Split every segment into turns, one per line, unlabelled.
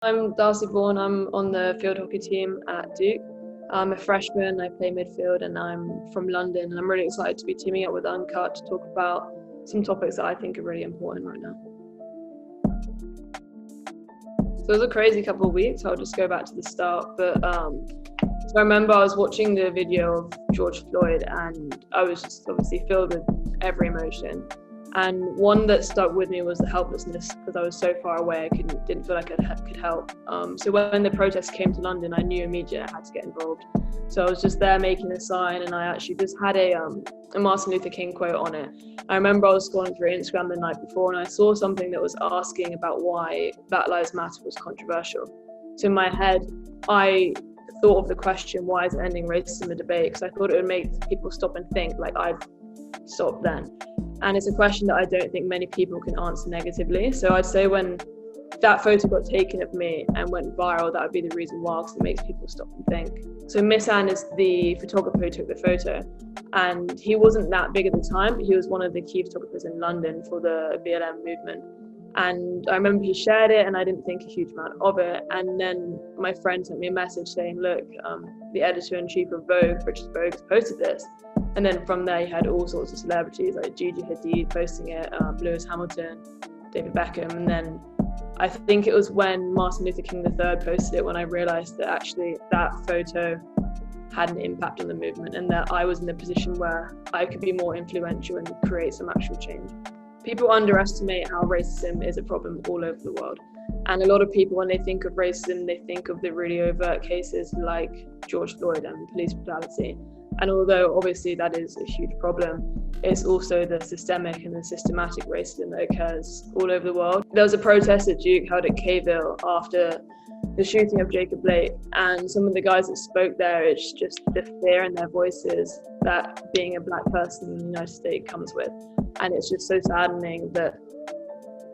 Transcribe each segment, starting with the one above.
I'm Darcy Bourne. I'm on the field hockey team at Duke. I'm a freshman, I play midfield, and I'm from London. And I'm really excited to be teaming up with UNCUT to talk about some topics that I think are really important right now. So it was a crazy couple of weeks. I'll just go back to the start. So I remember I was watching the video of George Floyd, and I was just obviously filled with every emotion. And one that stuck with me was the helplessness, because I was so far away, I didn't feel like I could help. So when the protests came to London, I knew immediately I had to get involved. So I was just there making a sign, and I actually just had a Martin Luther King quote on it. I remember I was scrolling through Instagram the night before, and I saw something that was asking about why Black Lives Matter was controversial. So in my head, I thought of the question, why is ending racism a debate? Because I thought it would make people stop and think, like I'd stopped then. And it's a question that I don't think many people can answer negatively. So I'd say when that photo got taken of me and went viral, that would be the reason why, because it makes people stop and think. So Miss Anne is the photographer who took the photo, and he wasn't that big at the time, but he was one of the key photographers in London for the BLM movement. And I remember he shared it, and I didn't think a huge amount of it. And then my friend sent me a message saying, look, the editor-in-chief of Vogue, Richard Vogue, has posted this. And then from there, you had all sorts of celebrities like Gigi Hadid posting it, Lewis Hamilton, David Beckham. And then I think it was when Martin Luther King III posted it when I realized that actually that photo had an impact on the movement, and that I was in a position where I could be more influential and create some actual change. People underestimate how racism is a problem all over the world. And a lot of people, when they think of racism, they think of the really overt cases like George Floyd and police brutality. And although obviously that is a huge problem, it's also the systemic and the systematic racism that occurs all over the world. There was a protest at Duke held at K-Ville after the shooting of Jacob Blake, and some of the guys that spoke there, it's just the fear in their voices that being a black person in the United States comes with. And it's just so saddening that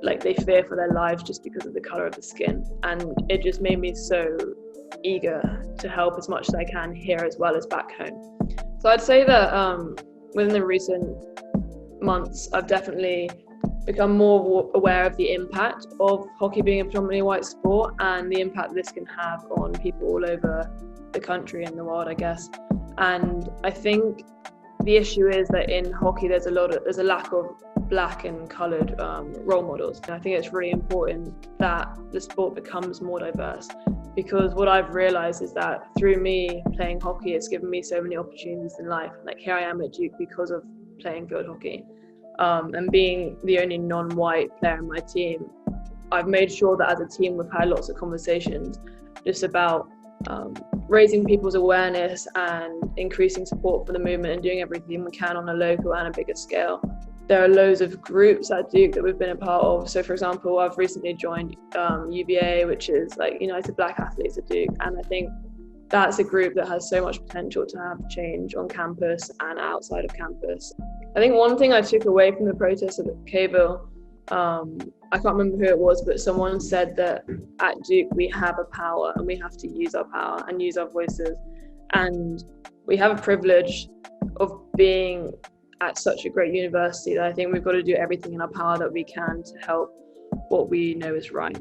like they fear for their lives just because of the color of the skin. And it just made me so eager to help as much as I can here as well as back home. So I'd say that within the recent months, I've definitely become more aware of the impact of hockey being a predominantly white sport and the impact this can have on people all over the country and the world, I guess. And I think the issue is that in hockey, there's a lack of black and coloured role models. And I think it's really important that the sport becomes more diverse, because what I've realised is that through me playing hockey, it's given me so many opportunities in life. Like here I am at Duke because of playing field hockey. And being the only non-white player in my team, I've made sure that as a team we've had lots of conversations just about raising people's awareness and increasing support for the movement and doing everything we can on a local and a bigger scale. There are loads of groups at Duke that we've been a part of. So for example, I've recently joined UBA, which is like United Black Athletes at Duke. And I think that's a group that has so much potential to have change on campus and outside of campus. I think one thing I took away from the protest at K-Ville, I can't remember who it was, but someone said that at Duke we have a power and we have to use our power and use our voices. And we have a privilege of being at such a great university that I think we've got to do everything in our power that we can to help what we know is right.